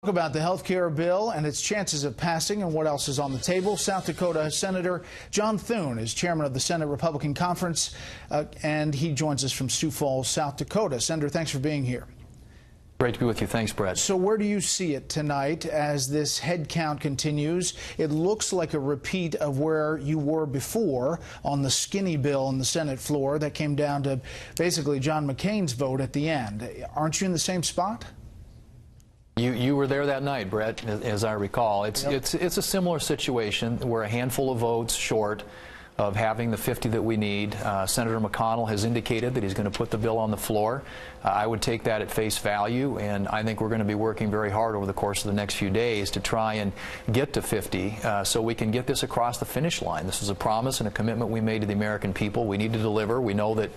Talk about the health care bill and its chances of passing and what else is on the table. South Dakota Senator John Thune is chairman of the Senate Republican Conference, and he joins us from Sioux Falls, South Dakota. Senator, thanks for being here. Great to be with you. Thanks, Brett. So where do you see it tonight as this head count continues? It looks like a repeat of where you were before on the skinny bill on the Senate floor that came down to basically John McCain's vote at the end. Aren't you in the same spot? You were there that night, Brett, as I recall. It's a similar situation. We're a handful of votes short of having the 50 that we need. Senator McConnell has indicated that he's going to put the bill on the floor. I would take that at face value, and I think we're going to be working very hard over the course of the next few days to try and get to 50 so we can get this across the finish line. This is a promise and a commitment we made to the American people. We need to deliver. We know that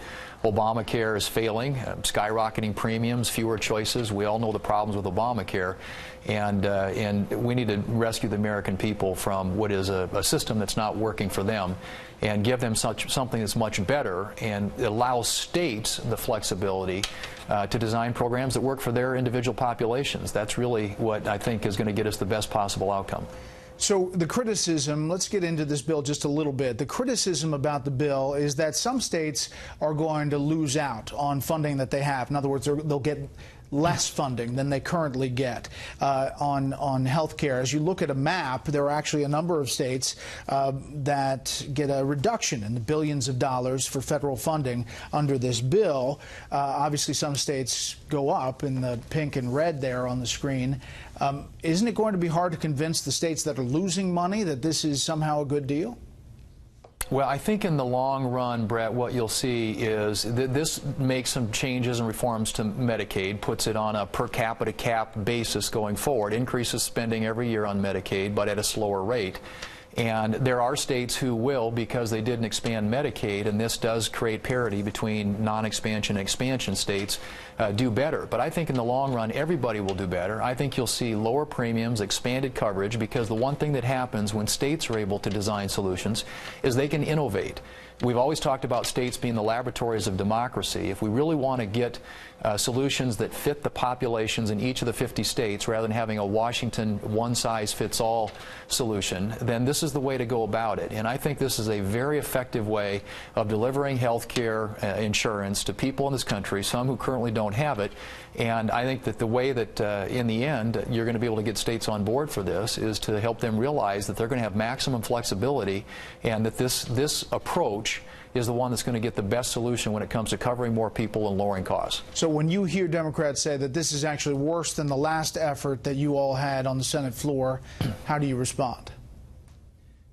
Obamacare is failing, skyrocketing premiums, fewer choices. We all know the problems with Obamacare, and we need to rescue the American people from what is a system that's not working for them and give them something that's much better and allows states the flexibility to design programs that work for their individual populations. That's really what I think is going to get us the best possible outcome. So the criticism, let's get into this bill just a little bit. The criticism about the bill is that some states are going to lose out on funding that they have. In other words, they'll get less funding than they currently get on health care. As you look at a map, there are actually a number of states that get a reduction in the billions of dollars for federal funding under this bill. Obviously, some states go up in the pink and red there on the screen. Isn't it going to be hard to convince the states that are losing money that this is somehow a good deal? Well, I think in the long run, Brett, what you'll see is that this makes some changes and reforms to Medicaid, puts it on a per capita cap basis going forward, increases spending every year on Medicaid, but at a slower rate. And there are states who will, because they didn't expand Medicaid, and this does create parity between non-expansion and expansion states, do better. But I think in the long run, everybody will do better. I think you'll see lower premiums, expanded coverage, because the one thing that happens when states are able to design solutions is they can innovate. We've always talked about states being the laboratories of democracy. If we really want to get solutions that fit the populations in each of the 50 states rather than having a Washington one-size-fits-all solution, then this is the way to go about it. And I think this is a very effective way of delivering health care insurance to people in this country, some who currently don't have it. And I think that the way that in the end you're going to be able to get states on board for this is to help them realize that they're going to have maximum flexibility and that this approach is the one that's going to get the best solution when it comes to covering more people and lowering costs. So when you hear Democrats say that this is actually worse than the last effort that you all had on the Senate floor, how do you respond?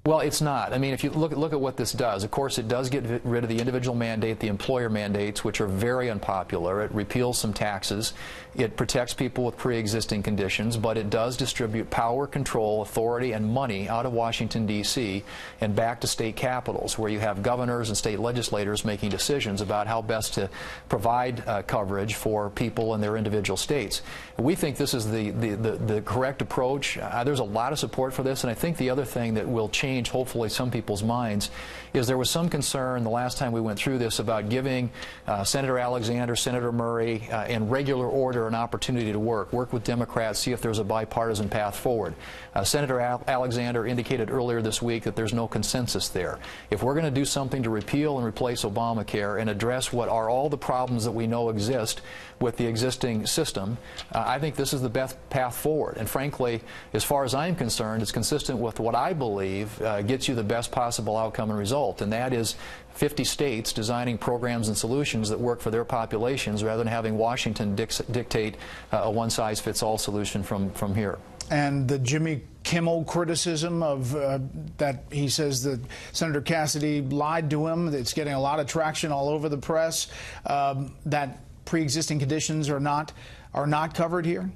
Well, it's not. I mean, if you look at what this does, of course, it does get rid of the individual mandate, the employer mandates, which are very unpopular. It repeals some taxes. It protects people with pre-existing conditions, but it does distribute power, control, authority, and money out of Washington, D.C. and back to state capitals, where you have governors and state legislators making decisions about how best to provide coverage for people in their individual states. We think this is the correct approach. There's a lot of support for this, and I think the other thing that will change hopefully some people's minds is there was some concern the last time we went through this about giving Senator Alexander, Senator Murray in regular order an opportunity to work with Democrats, see if there's a bipartisan path forward. Senator Alexander indicated earlier this week that there's no consensus there. If we're going to do something to repeal and replace Obamacare and address what are all the problems that we know exist with the existing system, I think this is the best path forward. And frankly, as far as I'm concerned, it's consistent with what I believe gets you the best possible outcome and result, and that is 50 states designing programs and solutions that work for their populations rather than having Washington dictate a one-size-fits-all solution from here. And the Jimmy Kimmel criticism of that he says that Senator Cassidy lied to him, it's getting a lot of traction all over the press, that pre-existing conditions are not covered here?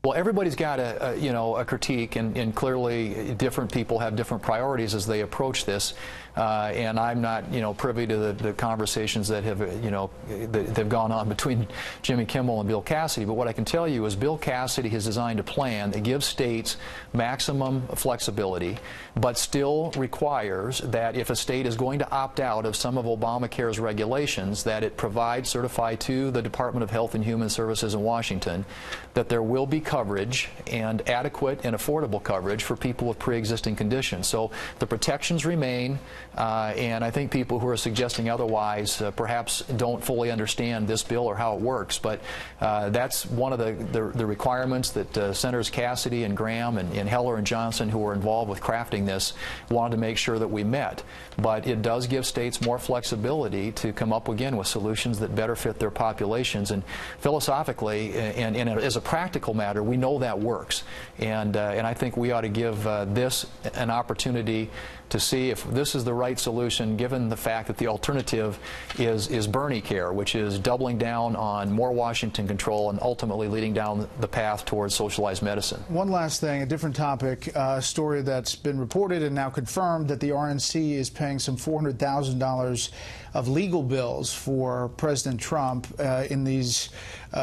Well, everybody's got a critique, and clearly different people have different priorities as they approach this. And I'm not, privy to the conversations that have, that have gone on between Jimmy Kimmel and Bill Cassidy. But what I can tell you is Bill Cassidy has designed a plan that gives states maximum flexibility, but still requires that if a state is going to opt out of some of Obamacare's regulations, that it provide, certify to the Department of Health and Human Services in Washington that there will be coverage and adequate and affordable coverage for people with pre-existing conditions. So the protections remain, and I think people who are suggesting otherwise perhaps don't fully understand this bill or how it works. But that's one of the requirements that Senators Cassidy and Graham and Heller and Johnson, who were involved with crafting this, wanted to make sure that we met. But it does give states more flexibility to come up again with solutions that better fit their populations. And philosophically and as a practical matter, we know that works. And I think we ought to give this an opportunity to see if this is the right solution, given the fact that the alternative is Bernie care, which is doubling down on more Washington control and ultimately leading down the path towards socialized medicine. One last thing, a different topic, a story that's been reported and now confirmed that the RNC is paying some $400,000 of legal bills for President Trump in these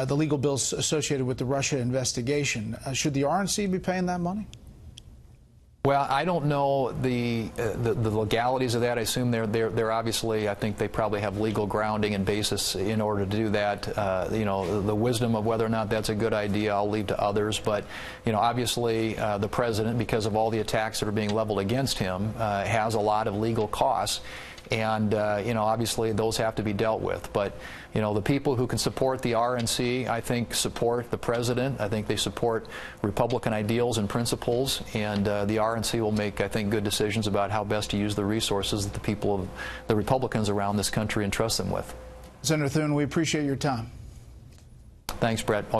the legal bills associated with the Russia investigation. Should the RNC be paying that money? Well, I don't know the legalities of that. I assume they're obviously, I think they probably have legal grounding and basis in order to do that. You know, the wisdom of whether or not that's a good idea, I'll leave to others. But, you know, obviously the president, because of all the attacks that are being leveled against him, has a lot of legal costs. And, you know, obviously those have to be dealt with. But, you know, the people who can support the RNC, I think, support the president. I think they support Republican ideals and principles. And the RNC will make, I think, good decisions about how best to use the resources that the people of the Republicans around this country entrust them with. Senator Thune, we appreciate your time. Thanks, Brett.